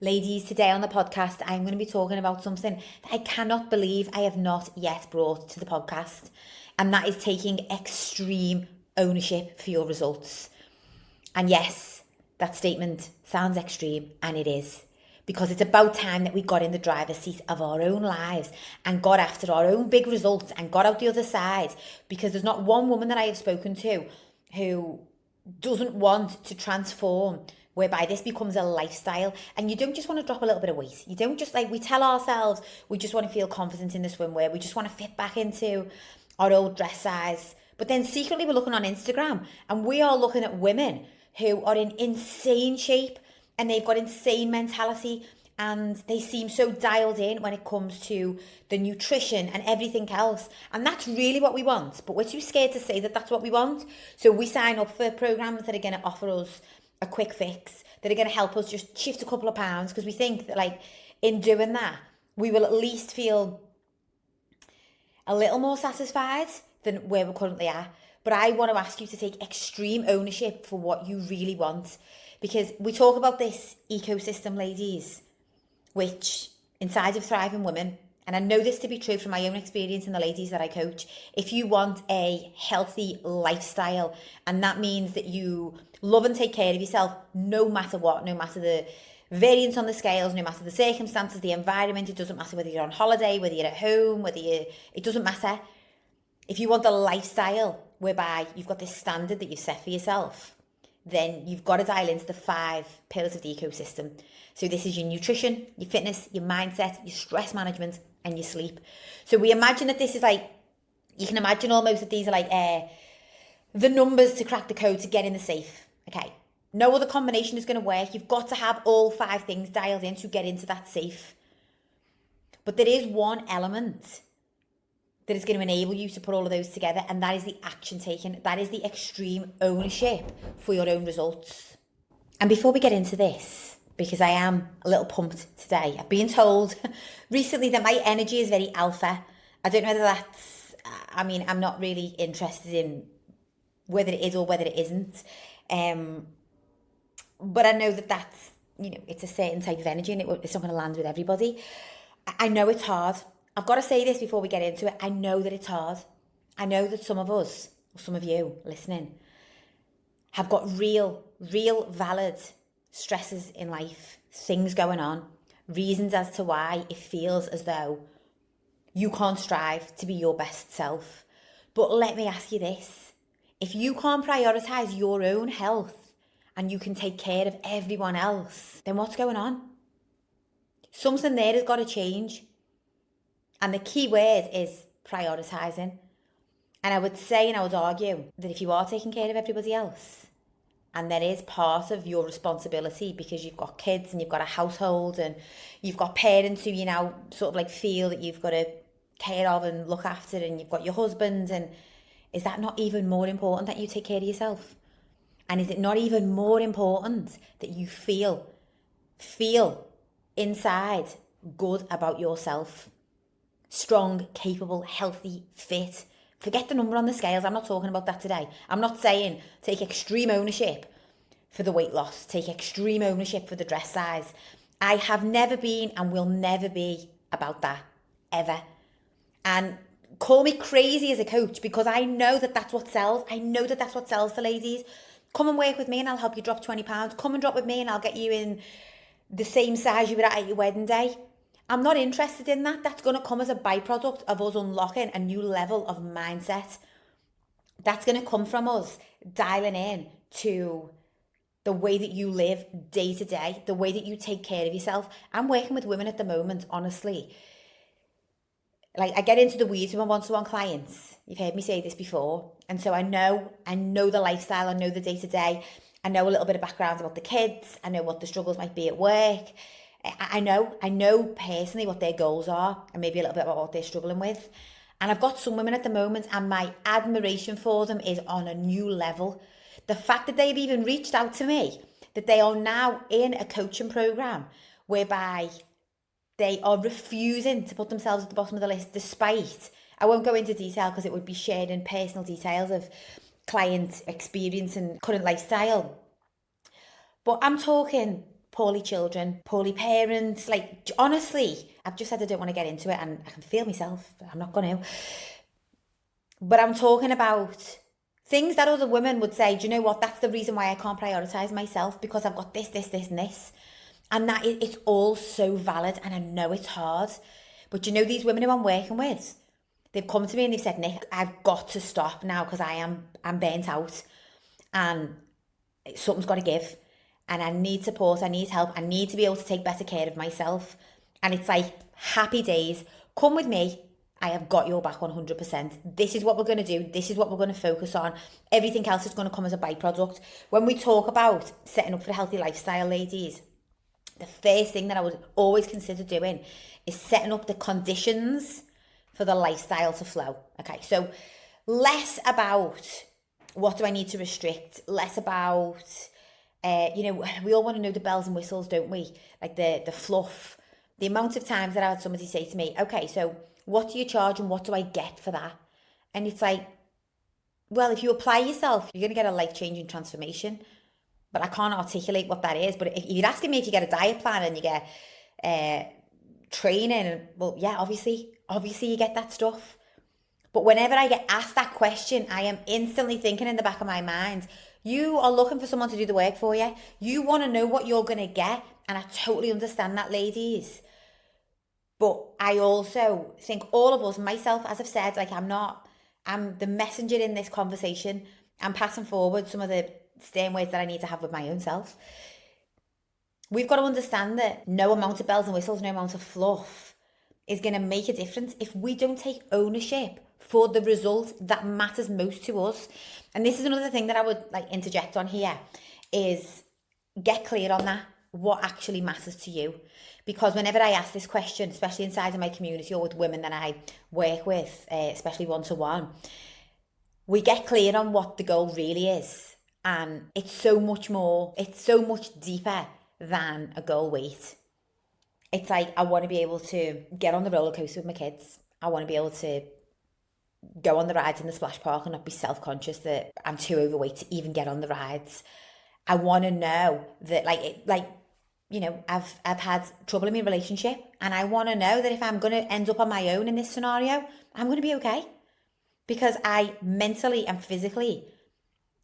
Ladies, today on the podcast, I'm going to be talking about something that I cannot believe I have not yet brought to the podcast, and that is taking extreme ownership for your results. And yes, that statement sounds extreme, and it is, because it's about time that we got in the driver's seat of our own lives and got after our own big results and got out the other side, because there's not one woman that I have spoken to who doesn't want to transform, whereby this becomes a lifestyle. And you don't just want to drop a little bit of weight. You don't just, like we tell ourselves, we just want to feel confident in the swimwear. We just want to fit back into our old dress size. But then secretly we're looking on Instagram and we are looking at women who are in insane shape and they've got insane mentality and they seem so dialed in when it comes to the nutrition and everything else. And that's really what we want, but we're too scared to say that that's what we want. So we sign up for programs that are going to offer us a quick fix, that are going to help us just shift a couple of pounds, because we think that, like, in doing that, we will at least feel a little more satisfied than where we currently are. But I want to ask you to take extreme ownership for what you really want, because we talk about this ecosystem, ladies, which inside of Thriving Women, and I know this to be true from my own experience and the ladies that I coach, if you want a healthy lifestyle, and that means that you love and take care of yourself no matter what, no matter the variance on the scales, no matter the circumstances, the environment, it doesn't matter whether you're on holiday, whether you're at home, it doesn't matter. If you want a lifestyle whereby you've got this standard that you've set for yourself, then you've got to dial into the 5 pillars of the ecosystem. So this is your nutrition, your fitness, your mindset, your stress management, and your sleep. So we imagine that this is like, you can imagine almost that these are like the numbers to crack the code to get in the safe. Okay, no other combination is going to work. You've got to have all 5 things dialed in to get into that safe. But there is one element that is going to enable you to put all of those together, and that is the action taken. That is the extreme ownership for your own results. And before we get into this, because I am a little pumped today, I've been told recently that my energy is very alpha. I don't know whether that's, I'm not really interested in whether it is or whether it isn't. But I know that that's, it's a certain type of energy and it's not going to land with everybody. I know it's hard. I've got to say this before we get into it. I know that it's hard. I know that some of us, or some of you listening, have got real valid stresses in life, things going on, reasons as to why it feels as though you can't strive to be your best self. But let me ask you this. If you can't prioritise your own health and you can take care of everyone else, then what's going on? Something there has got to change. And the key word is prioritising. And I would say and I would argue that if you are taking care of everybody else, and that is part of your responsibility because you've got kids and you've got a household and you've got parents who you now sort of like feel that you've got to care of and look after, and you've got your husband, and is that not even more important that you take care of yourself? And is it not even more important that you feel inside good about yourself? Strong, capable, healthy, fit. Forget the number on the scales. I'm not talking about that today. I'm not saying take extreme ownership for the weight loss. Take extreme ownership for the dress size. I have never been and will never be about that, ever. And call me crazy as a coach, because I know that that's what sells. I know that that's what sells for ladies. Come and work with me and I'll help you drop 20 pounds. Come and drop with me and I'll get you in the same size you were at your wedding day. I'm not interested in that. That's going to come as a byproduct of us unlocking a new level of mindset. That's going to come from us dialing in to the way that you live day to day, the way that you take care of yourself. I'm working with women at the moment, honestly. Like, I get into the weeds with my one-to-one clients. You've heard me say this before. And so I know the lifestyle, I know the day-to-day. I know a little bit of background about the kids. I know what the struggles might be at work. I know personally what their goals are and maybe a little bit about what they're struggling with. And I've got some women at the moment and my admiration for them is on a new level. The fact that they've even reached out to me, that they are now in a coaching program whereby they are refusing to put themselves at the bottom of the list despite, I won't go into detail because it would be shared in personal details of client experience and current lifestyle. But I'm talking poorly children, poorly parents. Like, honestly, I've just said I don't want to get into it, and I can feel myself, but I'm not going to. But I'm talking about things that other women would say, do you know what, that's the reason why I can't prioritise myself, because I've got this, this, this and this. And that it's all so valid, and I know it's hard. But you know, these women who I'm working with, they've come to me and they've said, Nick, I've got to stop now because I'm burnt out and something's got to give. And I need support, I need help, I need to be able to take better care of myself. And it's like, happy days, come with me. I have got your back 100%. This is what we're going to do. This is what we're going to focus on. Everything else is going to come as a byproduct. When we talk about setting up for a healthy lifestyle, ladies, the first thing that I would always consider doing is setting up the conditions for the lifestyle to flow. Okay, so less about what do I need to restrict, less about, we all want to know the bells and whistles, don't we? Like the fluff. The amount of times that I had somebody say to me, okay, so what do you charge and what do I get for that? And it's like, well, if you apply yourself, you're going to get a life-changing transformation. But I can't articulate what that is. But if you're asking me if you get a diet plan and you get training, well, yeah, obviously you get that stuff. But whenever I get asked that question, I am instantly thinking in the back of my mind, you are looking for someone to do the work for you. You want to know what you're going to get. And I totally understand that, ladies. But I also think all of us, myself, as I've said, like I'm the messenger in this conversation. I'm passing forward some of the stern words that I need to have with my own self. We've got to understand that no amount of bells and whistles, no amount of fluff is going to make a difference if we don't take ownership for the result that matters most to us. And this is another thing that I would like interject on here is get clear on that, what actually matters to you. Because whenever I ask this question, especially inside of my community or with women that I work with, especially one-to-one, we get clear on what the goal really is. And it's so much deeper than a goal weight. It's like, I want to be able to get on the roller coaster with my kids. I want to be able to go on the rides in the splash park and not be self-conscious that I'm too overweight to even get on the rides. I want to know that I've had trouble in my relationship, and I want to know that if I'm going to end up on my own in this scenario, I'm going to be okay. Because I mentally and physically,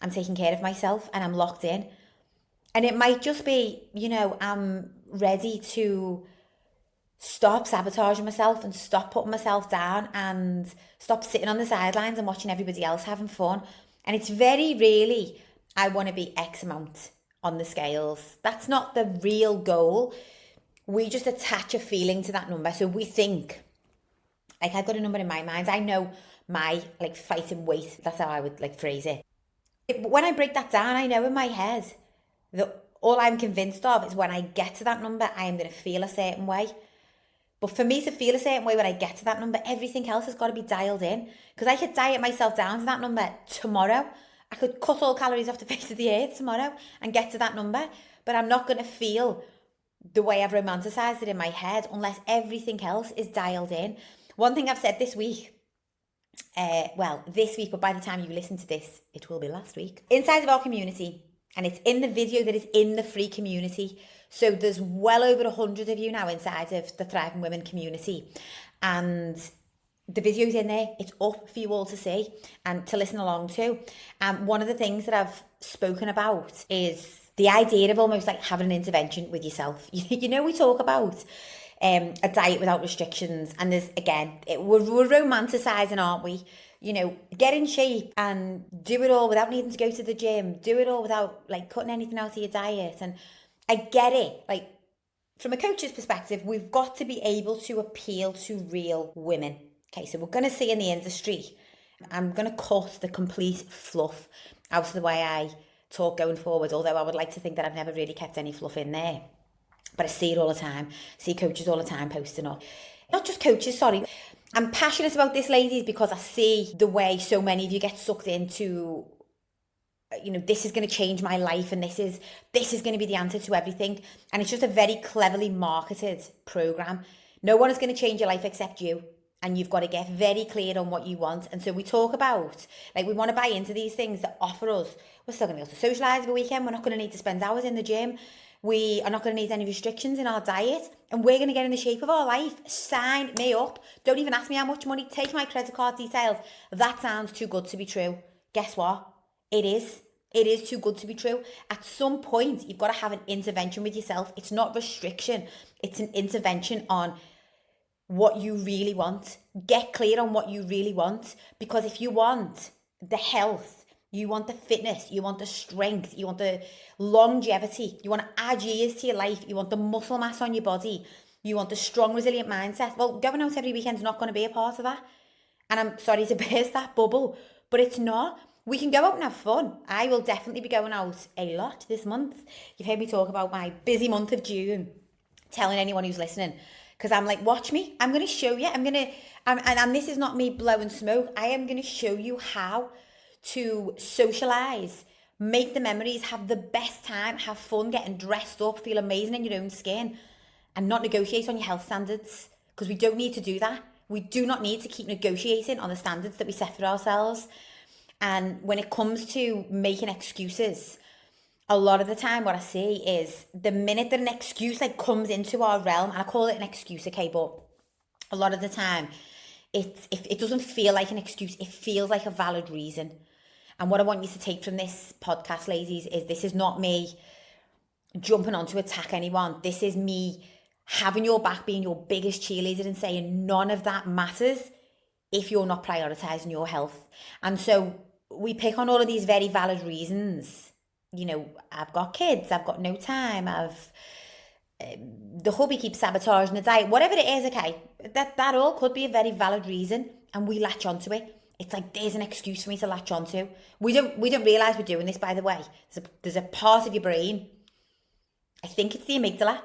I'm taking care of myself and I'm locked in. And it might just be, I'm ready to stop sabotaging myself and stop putting myself down and stop sitting on the sidelines and watching everybody else having fun. And it's very rarely, I want to be X amount on the scales. That's not the real goal. We just attach a feeling to that number. So we think, like, I've got a number in my mind. I know my fighting weight. That's how I would phrase it. But when I break that down, I know in my head that all I'm convinced of is when I get to that number, I am going to feel a certain way. But for me to feel a certain way when I get to that number, everything else has got to be dialed in. Because I could diet myself down to that number tomorrow. I could cut all calories off the face of the earth tomorrow and get to that number. But I'm not going to feel the way I've romanticised it in my head unless everything else is dialed in. One thing I've said this week, but by the time you listen to this, it will be last week. Inside of our community, and it's in the video that is in the free community. So there's well over 100 of you now inside of the Thriving Women community. And the video's in there. It's up for you all to see and to listen along to. One of the things that I've spoken about is the idea of almost like having an intervention with yourself. We talk about a diet without restrictions. And there's, again, we're romanticising, aren't we? Get in shape and do it all without needing to go to the gym. Do it all without cutting anything out of your diet. And I get it. From a coach's perspective, we've got to be able to appeal to real women. Okay, so we're going to see in the industry, I'm going to cut the complete fluff out of the way I talk going forward, although I would like to think that I've never really kept any fluff in there. But I see it all the time. I see coaches all the time posting up. Not just coaches, sorry. I'm passionate about this, ladies, because I see the way so many of you get sucked into, this is going to change my life and this is going to be the answer to everything. And it's just a very cleverly marketed program. No one is going to change your life except you. And you've got to get very clear on what you want. And so we talk about, we want to buy into these things that offer us, we're still going to be able to socialise over the weekend. We're not going to need to spend hours in the gym. We are not going to need any restrictions in our diet, and we're going to get in the shape of our life. Sign me up. Don't even ask me how much money. Take my credit card details. That sounds too good to be true. Guess what? It is. It is too good to be true. At some point, you've got to have an intervention with yourself. It's not restriction. It's an intervention on what you really want. Get clear on what you really want. Because if you want the health, you want the fitness, you want the strength, you want the longevity, you want to add years to your life, you want the muscle mass on your body, you want the strong, resilient mindset, well, going out every weekend is not going to be a part of that. And I'm sorry to burst that bubble, but it's not. We can go out and have fun. I will definitely be going out a lot this month. You've heard me talk about my busy month of June, telling anyone who's listening, because I'm like, watch me. I'm going to show you. And this is not me blowing smoke. I am going to show you how to socialise, make the memories, have the best time, have fun, getting dressed up, feel amazing in your own skin, and not negotiate on your health standards, because we don't need to do that. We do not need to keep negotiating on the standards that we set for ourselves. And when it comes to making excuses, a lot of the time what I see is the minute that an excuse like comes into our realm, and I call it an excuse, okay, but a lot of the time it doesn't feel like an excuse, it feels like a valid reason. And what I want you to take from this podcast, ladies, is this is not me jumping on to attack anyone. This is me having your back, being your biggest cheerleader, and saying none of that matters if you're not prioritising your health. And so we pick on all of these very valid reasons. You know, I've got kids, I've got no time, the hubby keeps sabotaging the diet, whatever it is, okay, that all could be a very valid reason, and we latch onto it. It's like there's an excuse for me to latch onto. We don't realise we're doing this, by the way. There's a part of your brain, I think it's the amygdala.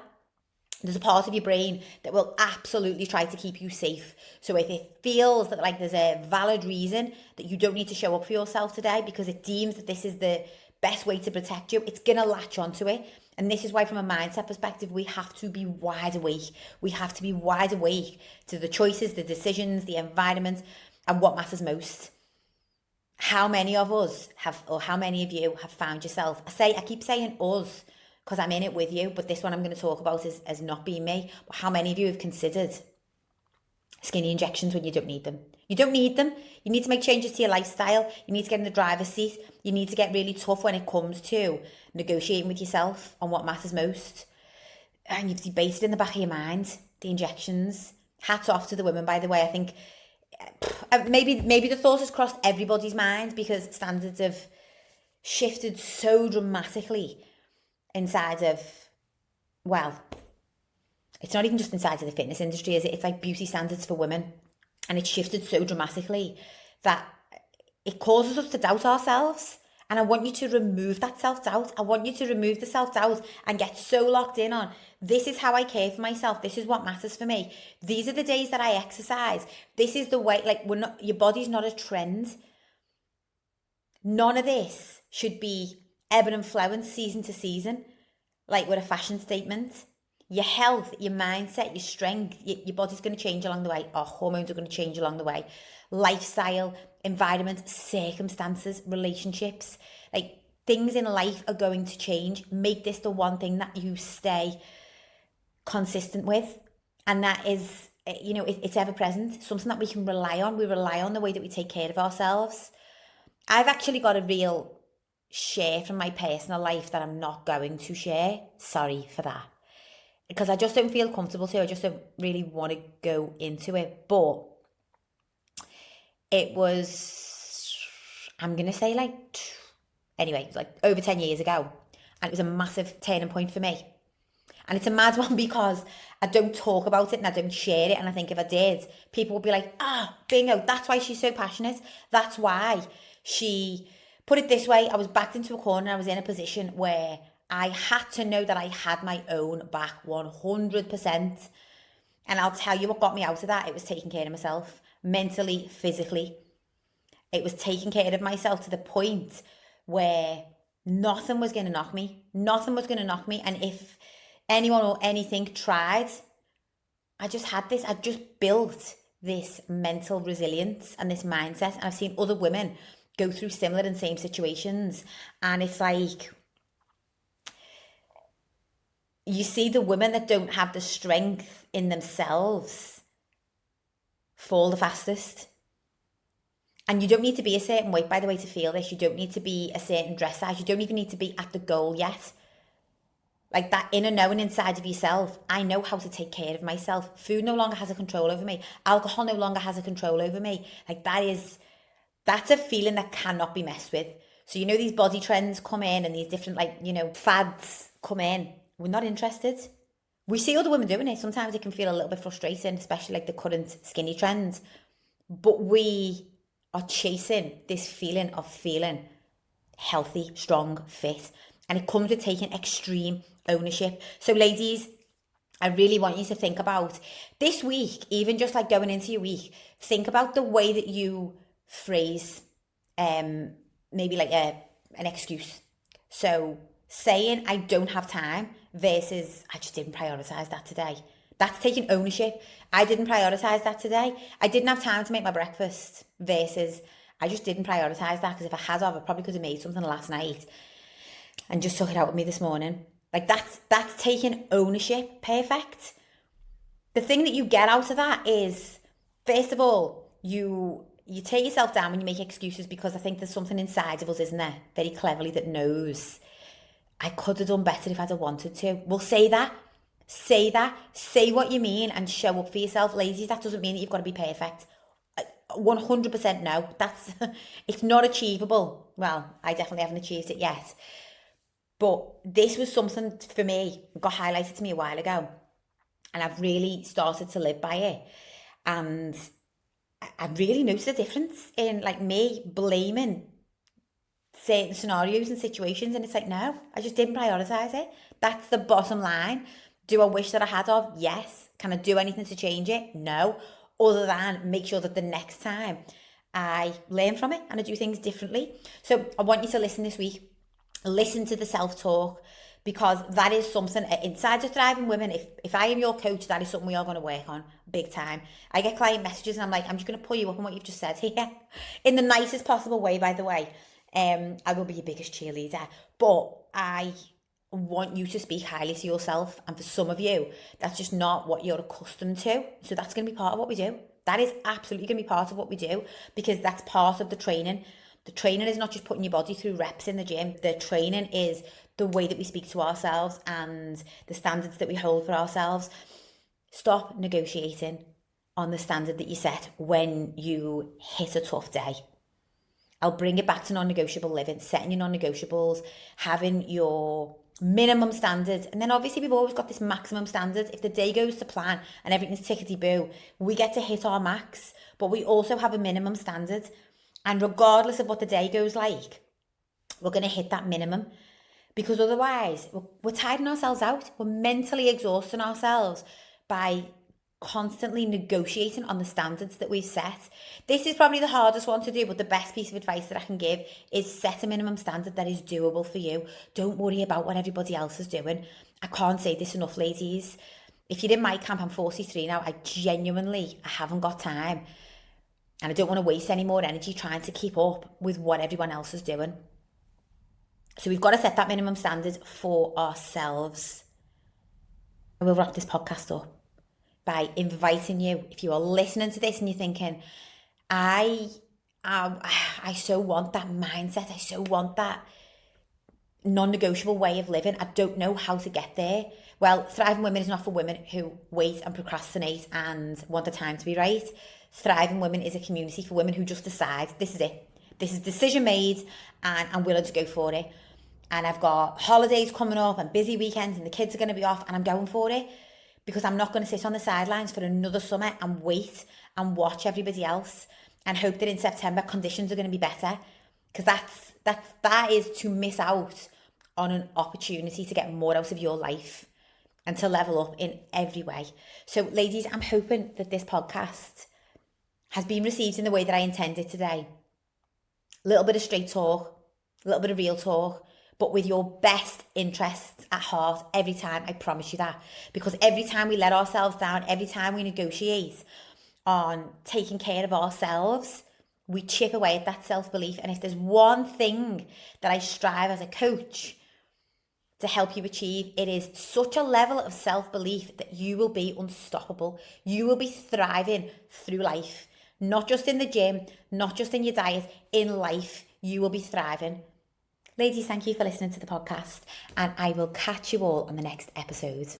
There's a part of your brain that will absolutely try to keep you safe. So if it feels that like there's a valid reason that you don't need to show up for yourself today because it deems that this is the best way to protect you, it's going to latch onto it. And this is why, from a mindset perspective, we have to be wide awake. We have to be wide awake to the choices, the decisions, the environment, and what matters most. How many of us have, or how many of you have found yourself, I keep saying us, because I'm in it with you, but this one I'm going to talk about as not being me. But how many of you have considered skinny injections when you don't need them? You don't need them. You need to make changes to your lifestyle. You need to get in the driver's seat. You need to get really tough when it comes to negotiating with yourself on what matters most. And you've debated in the back of your mind the injections. Hats off to the women, by the way. I think maybe the thought has crossed everybody's mind because standards have shifted so dramatically inside of, well, it's not even just inside of the fitness industry, is it? It's like beauty standards for women. And it's shifted so dramatically that it causes us to doubt ourselves. And I want you to remove that self-doubt. I want you to remove the self-doubt and get so locked in on, this is how I care for myself. This is what matters for me. These are the days that I exercise. This is the way, like, your body's not a trend. None of this should be ebbing and flowing season to season, like with a fashion statement. Your health, your mindset, your strength, your body's going to change along the way. Our hormones are going to change along the way. Lifestyle, environment, circumstances, relationships, like things in life are going to change. Make this the one thing that you stay consistent with. And that is, you know, it's ever present, something that we can rely on. We rely on the way that we take care of ourselves. I've actually got a real share from my personal life that I'm not going to share. Sorry for that. Because I just don't feel comfortable to. I just don't really want to go into it. But it was, I'm going to say anyway, like over 10 years ago. And it was a massive turning point for me. And it's a mad one because I don't talk about it and I don't share it. And I think if I did, people would be like, bingo, that's why she's so passionate. That's why she, put it this way, I was backed into a corner. I was in a position where I had to know that I had my own back 100%. And I'll tell you what got me out of that. It was taking care of myself, mentally, physically. It was taking care of myself to the point where nothing was going to knock me. Nothing was going to knock me. And if anyone or anything tried, I just built this mental resilience and this mindset. And I've seen other women go through similar and same situations. And it's like, you see the women that don't have the strength in themselves fall the fastest. And you don't need to be a certain weight, by the way, to feel this. You don't need to be a certain dress size. You don't even need to be at the goal yet. Like that inner knowing inside of yourself, I know how to take care of myself. Food no longer has a control over me. Alcohol no longer has a control over me. Like that's a feeling that cannot be messed with. So, you know, these body trends come in and these different, like, you know, fads come in. We're not interested. We see other women doing it. Sometimes it can feel a little bit frustrating, especially like the current skinny trends. But we are chasing this feeling of feeling healthy, strong, fit. And it comes with taking extreme ownership. So ladies, I really want you to think about this week, even just like going into your week, think about the way that you phrase maybe like an excuse. So saying I don't have time versus I just didn't prioritise that today. That's taking ownership. I didn't prioritise that today. I didn't have time to make my breakfast versus I just didn't prioritise that, because if I had, I probably could have made something last night and just took it out with me this morning. Like that's taking ownership. Perfect. The thing that you get out of that is, first of all, you tear yourself down when you make excuses, because I think there's something inside of us, isn't there, very cleverly, that knows I could have done better if I'd have wanted to. Well, say that. Say what you mean and show up for yourself. Ladies, that doesn't mean that you've got to be perfect. 100% no. It's not achievable. Well, I definitely haven't achieved it yet. But this was something for me, got highlighted to me a while ago. And I've really started to live by it. And I really noticed a difference in like me blaming certain scenarios and situations. And it's like, no, I just didn't prioritise it. That's the bottom line. Do I wish that I had of? Yes. Can I do anything to change it? No. Other than make sure that the next time I learn from it and I do things differently. So I want you to listen this week. Listen to the self-talk, because that is something inside of Thriving Women. If I am your coach, that is something we are going to work on big time. I get client messages and I'm like, I'm just going to pull you up on what you've just said here in the nicest possible way, by the way. I will be your biggest cheerleader, but I want you to speak highly to yourself. And for some of you, that's just not what you're accustomed to. So that's going to be part of what we do. That is absolutely going to be part of what we do, because that's part of the training. The training is not just putting your body through reps in the gym. The training is the way that we speak to ourselves and the standards that we hold for ourselves. Stop negotiating on the standard that you set when you hit a tough day. I'll bring it back to non-negotiable living, setting your non-negotiables, having your minimum standards. And then obviously we've always got this maximum standard. If the day goes to plan and everything's tickety-boo, we get to hit our max, but we also have a minimum standard. And regardless of what the day goes like, we're going to hit that minimum, because otherwise we're tiring ourselves out. We're mentally exhausting ourselves by constantly negotiating on the standards that we've set. This is probably the hardest one to do, but the best piece of advice that I can give is set a minimum standard that is doable for you. Don't worry about what everybody else is doing. I can't say this enough, ladies. If you're in my camp, I'm 43 now. I haven't got time. And I don't want to waste any more energy trying to keep up with what everyone else is doing. So we've got to set that minimum standard for ourselves. And we'll wrap this podcast up by inviting you, if you are listening to this and you're thinking, I so want that mindset, I so want that non-negotiable way of living, I don't know how to get there. Well, Thriving Women is not for women who wait and procrastinate and want the time to be right. Thriving Women is a community for women who just decide, this is it. This is decision made and I'm willing to go for it. And I've got holidays coming up and busy weekends and the kids are going to be off and I'm going for it, because I'm not going to sit on the sidelines for another summer and wait and watch everybody else and hope that in September conditions are going to be better, because that is to miss out on an opportunity to get more out of your life and to level up in every way. So ladies, I'm hoping that this podcast has been received in the way that I intended today. A little bit of straight talk, a little bit of real talk, but with your best interests at heart every time, I promise you that. Because every time we let ourselves down, every time we negotiate on taking care of ourselves, we chip away at that self-belief. And if there's one thing that I strive as a coach to help you achieve. It is such a level of self-belief that you will be unstoppable. You will be thriving through life, not just in the gym, not just in your diet, in life, you will be thriving. Ladies, thank you for listening to the podcast, and I will catch you all on the next episode.